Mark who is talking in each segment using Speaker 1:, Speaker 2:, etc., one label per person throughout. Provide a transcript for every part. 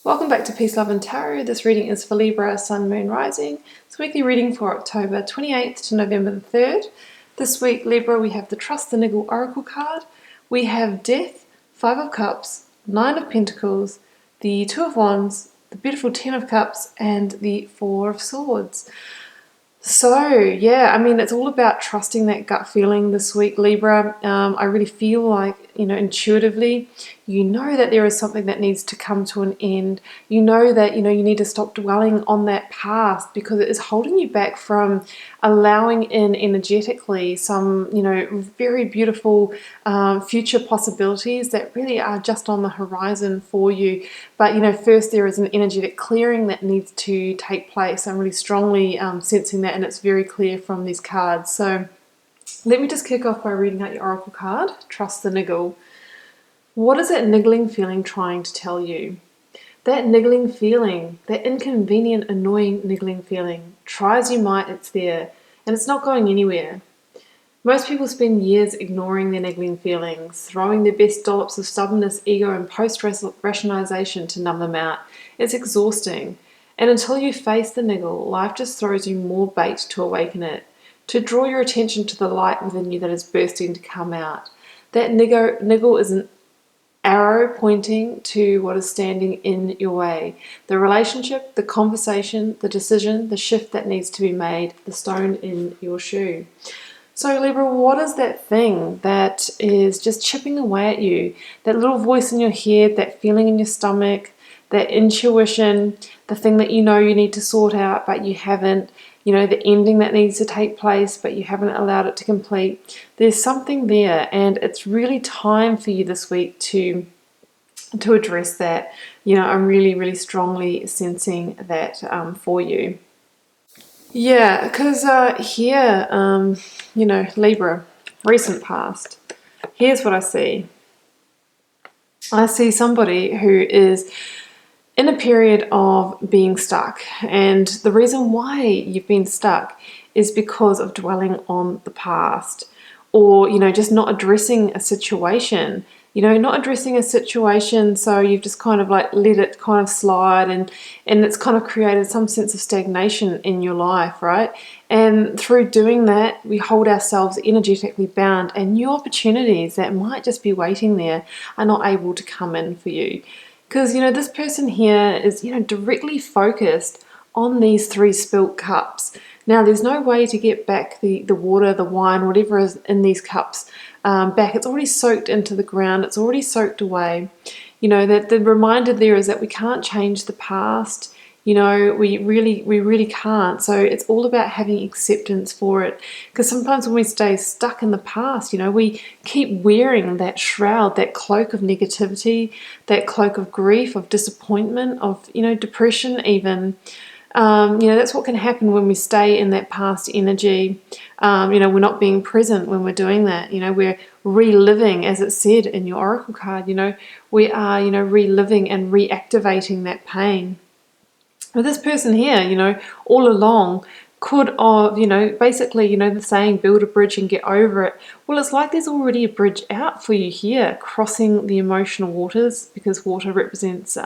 Speaker 1: Welcome back to Peace, Love and Tarot. This reading is for Libra, Sun, Moon, Rising. It's a weekly reading for October 28th to November the 3rd. This week, Libra, we have the Trust the Niggle Oracle card. We have Death, Five of Cups, Nine of Pentacles, the Two of Wands, the beautiful Ten of Cups, and the Four of Swords. So, yeah, I mean, it's all about trusting that gut feeling this week, Libra. I really feel like, intuitively, you know that there is something that needs to come to an end. You know that, you need to stop dwelling on that past because it is holding you back from allowing in energetically some, very beautiful future possibilities that really are just on the horizon for you. But, first there is an energetic clearing that needs to take place. I'm really strongly sensing that, and it's very clear from these cards. So let me just kick off by reading out your oracle card, Trust the Niggle. What is that niggling feeling trying to tell you? That niggling feeling, that inconvenient, annoying niggling feeling, try as you might, it's there, and it's not going anywhere. Most people spend years ignoring their niggling feelings, throwing their best dollops of stubbornness, ego, and post-rationalization to numb them out. It's exhausting. And until you face the niggle, life just throws you more bait to awaken it, to draw your attention to the light within you that is bursting to come out. That niggle is an arrow pointing to what is standing in your way. The relationship, the conversation, the decision, the shift that needs to be made, the stone in your shoe. So Libra, what is that thing that is just chipping away at you? That little voice in your head, that feeling in your stomach, that intuition, the thing that you know you need to sort out but you haven't, the ending that needs to take place but you haven't allowed it to complete. There's something there, and it's really time for you this week to address that. I'm really, really strongly sensing that for you. Yeah, because here, Libra, recent past, here's what I see. I see somebody who is in a period of being stuck, and the reason why you've been stuck is because of dwelling on the past, or just not addressing a situation. So you've just kind of like let it kind of slide, and it's kind of created some sense of stagnation in your life, right? And through doing that, we hold ourselves energetically bound, and new opportunities that might just be waiting there are not able to come in for you. Because, this person here is, directly focused on these three spilt cups. Now, there's no way to get back the water, the wine, whatever is in these cups back. It's already soaked into the ground. It's already soaked away. That the reminder there is that we can't change the past. We really can't. So it's all about having acceptance for it. Because sometimes when we stay stuck in the past, we keep wearing that shroud, that cloak of negativity, that cloak of grief, of disappointment, of, depression even. That's what can happen when we stay in that past energy. We're not being present when we're doing that. We're reliving, as it said in your oracle card, we are, reliving and reactivating that pain. But this person here, all along could have, basically, the saying, build a bridge and get over it. Well, it's like there's already a bridge out for you here, crossing the emotional waters, because water represents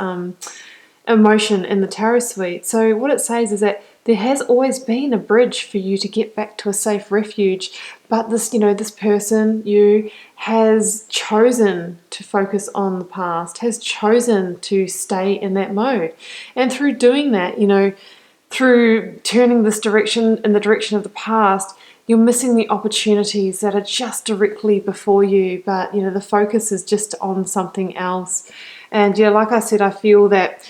Speaker 1: emotion in the tarot suite. So what it says is that there has always been a bridge for you to get back to a safe refuge, but this person, has chosen to focus on the past, has chosen to stay in that mode. And through doing that, through turning this direction in the direction of the past, you're missing the opportunities that are just directly before you, but the focus is just on something else. And like I said, I feel that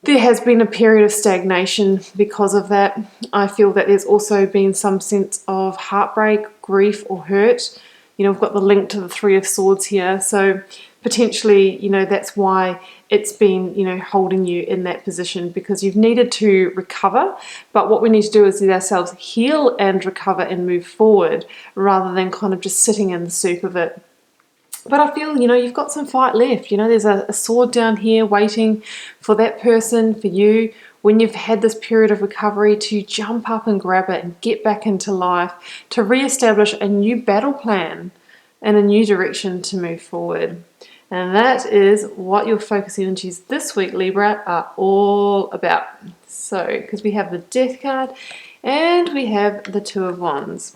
Speaker 1: there has been a period of stagnation because of that. I feel that there's also been some sense of heartbreak, grief, or hurt. We've got the link to the Three of Swords here. So potentially, that's why it's been, holding you in that position, because you've needed to recover. But what we need to do is let ourselves heal and recover and move forward, rather than kind of just sitting in the soup of it. But I feel, you've got some fight left. There's a sword down here waiting for that person, for you, when you've had this period of recovery, to jump up and grab it and get back into life, to reestablish a new battle plan and a new direction to move forward. And that is what your focus energies this week, Libra, are all about. So, because we have the Death card and we have the Two of Wands.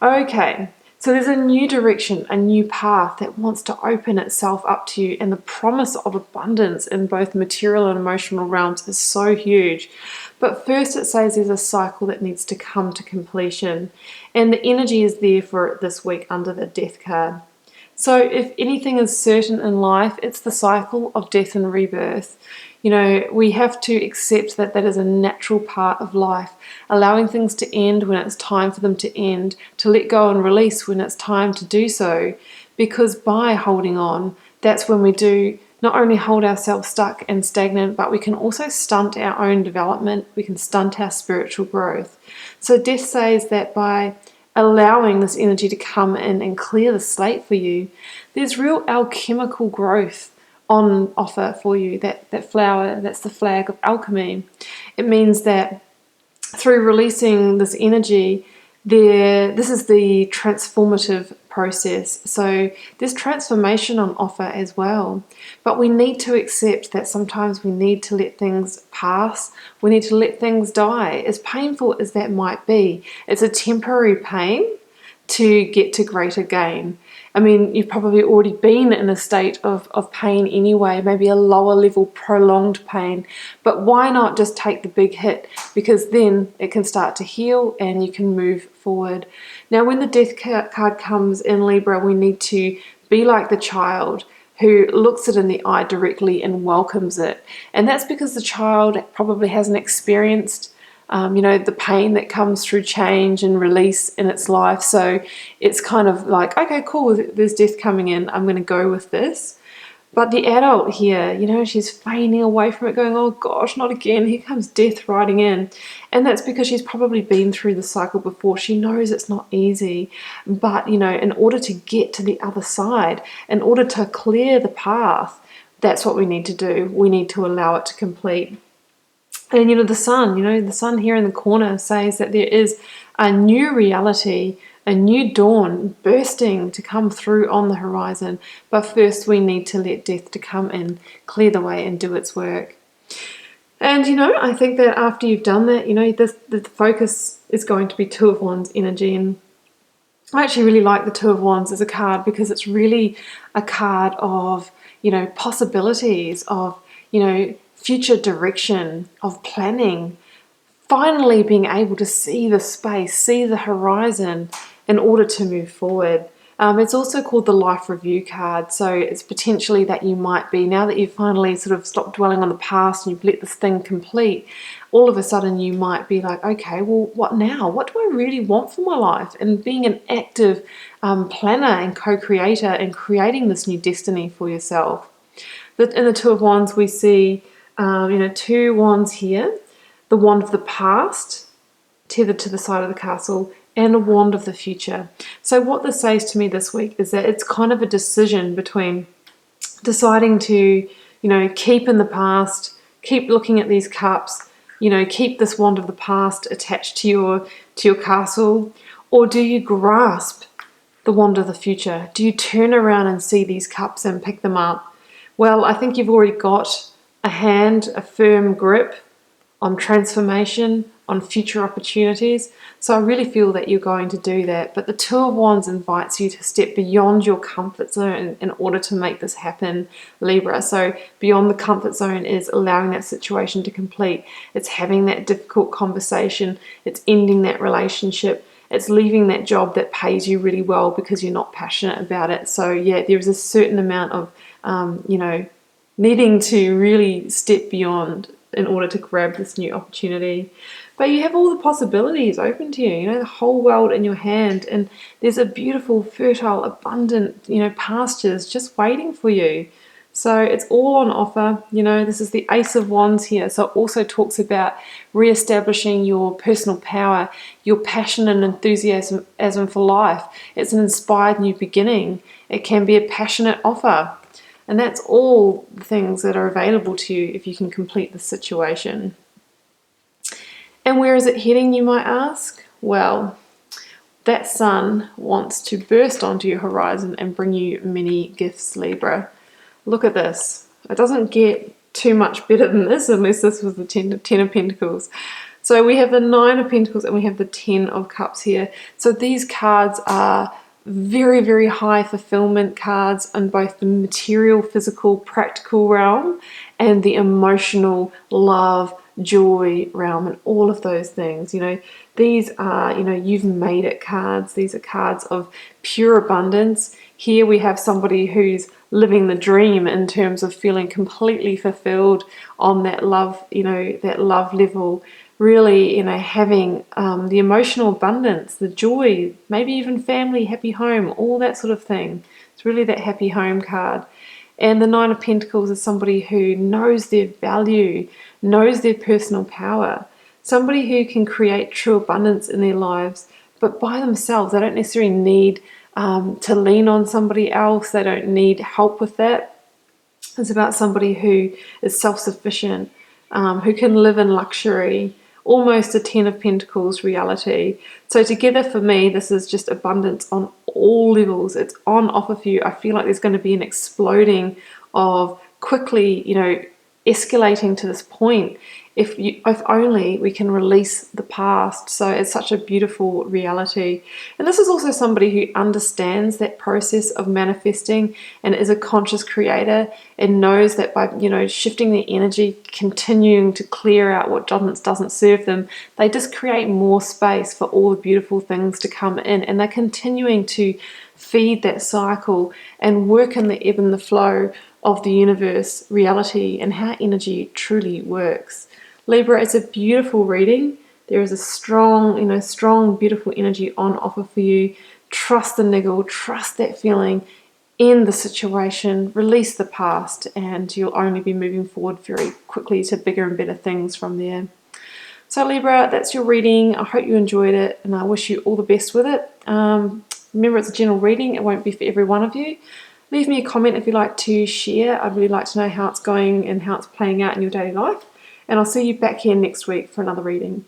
Speaker 1: Okay, so there's a new direction, a new path that wants to open itself up to you, and the promise of abundance in both material and emotional realms is so huge. But first it says there's a cycle that needs to come to completion, and the energy is there for it this week under the Death card. So if anything is certain in life, it's the cycle of death and rebirth. You know, we have to accept that that is a natural part of life, allowing things to end when it's time for them to end, to let go and release when it's time to do so, because by holding on, that's when we do not only hold ourselves stuck and stagnant, but we can also stunt our own development, we can stunt our spiritual growth. So death says that by allowing this energy to come in and clear the slate for you, there's real alchemical growth on offer for you. That flower, that's the flag of alchemy. It means that through releasing this energy, this is the transformative process. So there's transformation on offer as well. But we need to accept that sometimes we need to let things pass. We need to let things die. As painful as that might be, it's a temporary pain to get to greater gain. I mean, you've probably already been in a state of pain anyway, maybe a lower level prolonged pain, but why not just take the big hit, because then it can start to heal and you can move forward. Now, when the Death card comes in Libra, we need to be like the child who looks it in the eye directly and welcomes it. And that's because the child probably hasn't experienced the pain that comes through change and release in its life. So it's kind of like, okay, cool, there's death coming in, I'm going to go with this. But the adult here, she's feigning away from it, going, oh gosh, not again, here comes death riding in. And that's because she's probably been through the cycle before. She knows it's not easy. But, in order to get to the other side, in order to clear the path, that's what we need to do. We need to allow it to complete. And the sun here in the corner says that there is a new reality, a new dawn bursting to come through on the horizon. But first we need to let death to come in, clear the way and do its work. And I think that after you've done that, the focus is going to be Two of Wands energy. And I actually really like the Two of Wands as a card because it's really a card of, possibilities, of, future direction, of planning, finally being able to see the space, see the horizon in order to move forward. It's also called the Life Review card, so it's potentially that you might be, now that you've finally sort of stopped dwelling on the past and you've let this thing complete, all of a sudden you might be like, okay, well, what now? What do I really want for my life? And being an active planner and co-creator and creating this new destiny for yourself. In the Two of Wands, we see two wands here, the wand of the past tethered to the side of the castle and a wand of the future. So what this says to me this week is that it's kind of a decision between deciding to, keep in the past, keep looking at these cups, keep this wand of the past attached to your castle, or do you grasp the wand of the future? Do you turn around and see these cups and pick them up? Well, I think you've already got a firm grip on transformation, on future opportunities. So I really feel that you're going to do that. But the Two of Wands invites you to step beyond your comfort zone in order to make this happen, Libra. So beyond the comfort zone is allowing that situation to complete. It's having that difficult conversation. It's ending that relationship. It's leaving that job that pays you really well because you're not passionate about it. So yeah, there's a certain amount of, needing to really step beyond in order to grab this new opportunity. But you have all the possibilities open to you, the whole world in your hand, and there's a beautiful, fertile, abundant, pastures just waiting for you. So it's all on offer. This is the Ace of Wands here. So it also talks about re-establishing your personal power, your passion and enthusiasm for life. It's an inspired new beginning. It can be a passionate offer. And that's all the things that are available to you if you can complete the situation. And where is it heading, you might ask? Well, that sun wants to burst onto your horizon and bring you many gifts, Libra. Look at this. It doesn't get too much better than this unless this was the ten of Pentacles. So we have the Nine of Pentacles and we have the Ten of Cups here. So these cards are very, very high fulfillment cards in both the material, physical, practical realm and the emotional, love, joy realm, and all of those things. You know, these are, you know, you've made it cards. These are cards of pure abundance. Here we have somebody who's living the dream in terms of feeling completely fulfilled on that love, you know, that love level. Really, you know, having the emotional abundance, the joy, maybe even family, happy home, all that sort of thing. It's really that happy home card. And the Nine of Pentacles is somebody who knows their value, knows their personal power, somebody who can create true abundance in their lives, but by themselves. They don't necessarily need to lean on somebody else. They don't need help with that. It's about somebody who is self-sufficient, who can live in luxury, almost a Ten of Pentacles reality. So together for me, this is just abundance on all levels. It's on offer for you. I feel like there's going to be an exploding of quickly, you know, escalating to this point if only we can release the past. So it's such a beautiful reality. And this is also somebody who understands that process of manifesting and is a conscious creator and knows that by, you know, shifting their energy, continuing to clear out what doesn't serve them, they just create more space for all the beautiful things to come in, and they're continuing to feed that cycle and work in the ebb and the flow of the universe reality and how energy truly works. Libra, it's a beautiful reading. There is a strong, you know, strong, beautiful energy on offer for you. Trust the niggle, trust that feeling, end the situation, release the past, and you'll only be moving forward very quickly to bigger and better things from there. So Libra, that's your reading. I hope you enjoyed it, and I wish you all the best with it. Remember, it's a general reading. It won't be for every one of you. Leave me a comment if you'd like to share. I'd really like to know how it's going and how it's playing out in your daily life. And I'll see you back here next week for another reading.